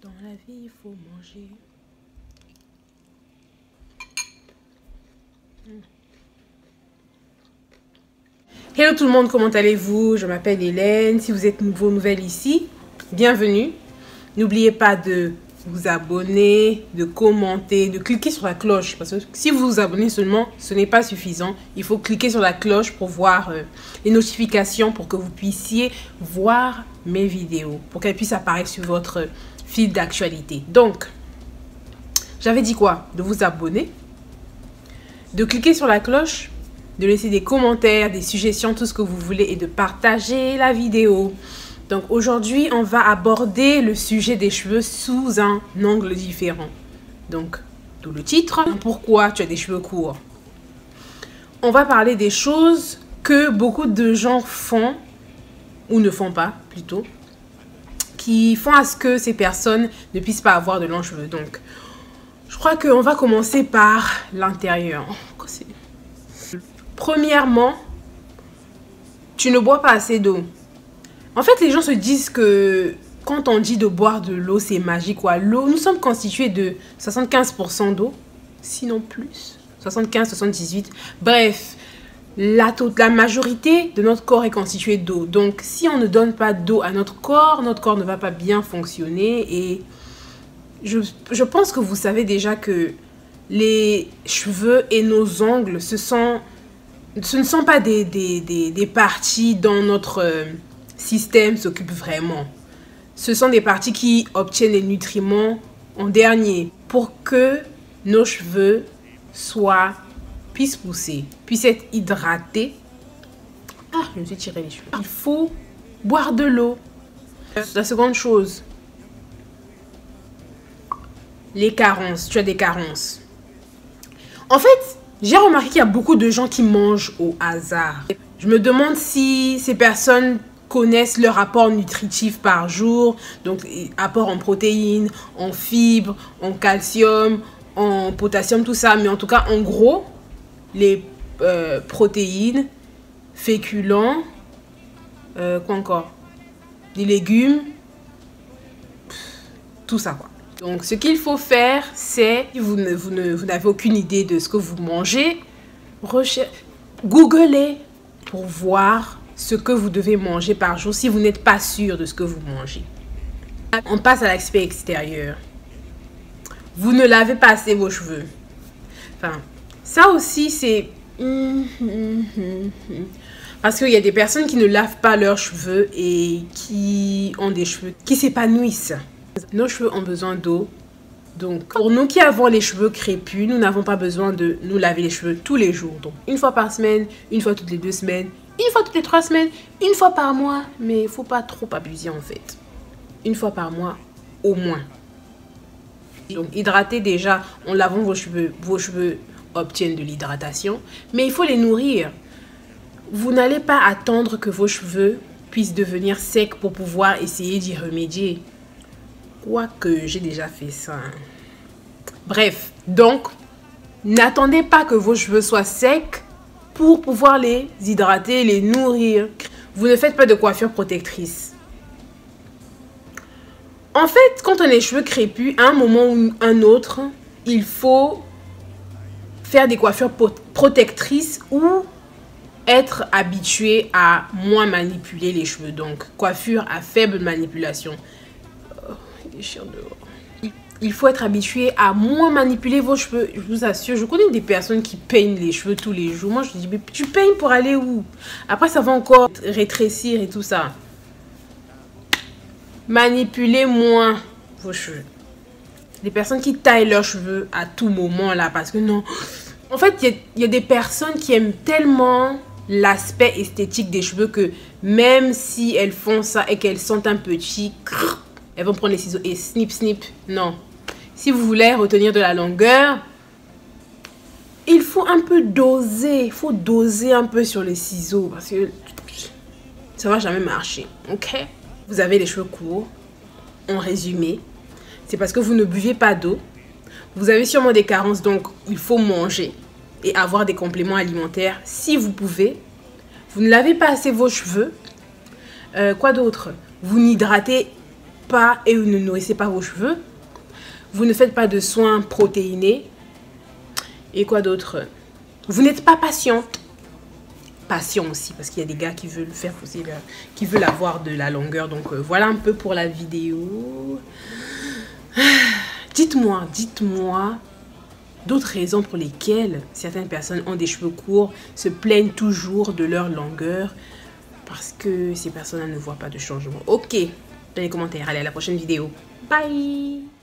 Dans la vie, il faut manger. Hello tout le monde, comment allez-vous? Je m'appelle Hélène. Si vous êtes nouvelle ici, bienvenue. N'oubliez pas de vous abonner, de commenter, de cliquer sur la cloche. Parce que si vous vous abonnez seulement, ce n'est pas suffisant. Il faut cliquer sur la cloche pour voir les notifications, pour que vous puissiez voir mes vidéos, pour qu'elles puissent apparaître sur votre fil d'actualité. Donc, j'avais dit quoi? De vous abonner, de cliquer sur la cloche, de laisser des commentaires, des suggestions, tout ce que vous voulez et de partager la vidéo. Donc aujourd'hui, on va aborder le sujet des cheveux sous un angle différent. Donc, d'où le titre, pourquoi tu as des cheveux courts. On va parler des choses que beaucoup de gens font, ou ne font pas plutôt, qui font à ce que ces personnes ne puissent pas avoir de longs cheveux. Donc, je crois qu'on va commencer par l'intérieur. Premièrement, tu ne bois pas assez d'eau. En fait, les gens se disent que quand on dit de boire de l'eau, c'est magique. L'eau, nous sommes constitués de 75% d'eau, sinon plus. 75, 78. Bref, la majorité de notre corps est constituée d'eau. Donc, si on ne donne pas d'eau à notre corps ne va pas bien fonctionner. Et je pense que vous savez déjà que les cheveux et nos ongles, ce ne sont pas des parties dont notre système s'occupe vraiment. Ce sont des parties qui obtiennent les nutriments en dernier pour que nos cheveux puissent pousser, puissent être hydratés. Ah, je me suis tiré les cheveux. Il faut boire de l'eau. La seconde chose, les carences. Tu as des carences. En fait, j'ai remarqué qu'il y a beaucoup de gens qui mangent au hasard. Je me demande si ces personnes connaissent leur apport nutritif par jour. Donc, apport en protéines, en fibres, en calcium, en potassium, tout ça. Mais en tout cas, en gros, les protéines, féculents, quoi encore? Des légumes, tout ça, quoi. Donc, ce qu'il faut faire, c'est, si vous n'avez aucune idée de ce que vous mangez, googlez pour voir ce que vous devez manger par jour si vous n'êtes pas sûr de ce que vous mangez. On passe à l'aspect extérieur. Vous ne lavez pas assez vos cheveux. Enfin, ça aussi, c'est... Parce qu'il y a des personnes qui ne lavent pas leurs cheveux et qui ont des cheveux qui s'épanouissent. Nos cheveux ont besoin d'eau. Donc, pour nous qui avons les cheveux crépus, nous n'avons pas besoin de nous laver les cheveux tous les jours. Donc, une fois par semaine, une fois toutes les 2 semaines, une fois toutes les 3 semaines, une fois par mois. Mais il ne faut pas trop abuser en fait. Une fois par mois, au moins. Donc, hydratez déjà en lavant vos cheveux. Vos cheveux obtiennent de l'hydratation. Mais il faut les nourrir. Vous n'allez pas attendre que vos cheveux puissent devenir secs pour pouvoir essayer d'y remédier. Quoique j'ai déjà fait ça. Bref, donc, n'attendez pas que vos cheveux soient secs pour pouvoir les hydrater, les nourrir. Vous ne faites pas de coiffure protectrice. En fait, quand on a les cheveux crépus, à un moment ou un autre, il faut faire des coiffures protectrices ou être habitué à moins manipuler les cheveux. Donc, coiffure à faible manipulation. Il faut être habitué à moins manipuler vos cheveux. Je vous assure, je connais des personnes qui peignent les cheveux tous les jours. Moi, je dis, mais tu peignes pour aller où? Après, ça va encore rétrécir et tout ça. Manipulez moins vos cheveux. Des personnes qui taillent leurs cheveux à tout moment, là, parce que non. En fait, il y a des personnes qui aiment tellement l'aspect esthétique des cheveux que même si elles font ça et qu'elles sont un petit... Elles vont prendre les ciseaux et snip, snip. Non. Si vous voulez retenir de la longueur, il faut un peu doser. Il faut doser un peu sur les ciseaux parce que ça ne va jamais marcher. Ok? Vous avez les cheveux courts. En résumé, c'est parce que vous ne buvez pas d'eau. Vous avez sûrement des carences, donc il faut manger et avoir des compléments alimentaires si vous pouvez. Vous ne lavez pas assez vos cheveux. Quoi d'autre? Vous n'hydratez pas et vous ne nourrissez pas vos cheveux. Vous ne faites pas de soins protéinés. Et quoi d'autre? Vous n'êtes pas patiente. Patient aussi, parce qu'il y a des gars qui veulent faire aussi, qui veulent avoir de la longueur. Donc voilà un peu pour la vidéo. Dites-moi d'autres raisons pour lesquelles certaines personnes ont des cheveux courts, se plaignent toujours de leur longueur, parce que ces personnes ne voient pas de changement. Ok, dans les commentaires. Allez, à la prochaine vidéo. Bye.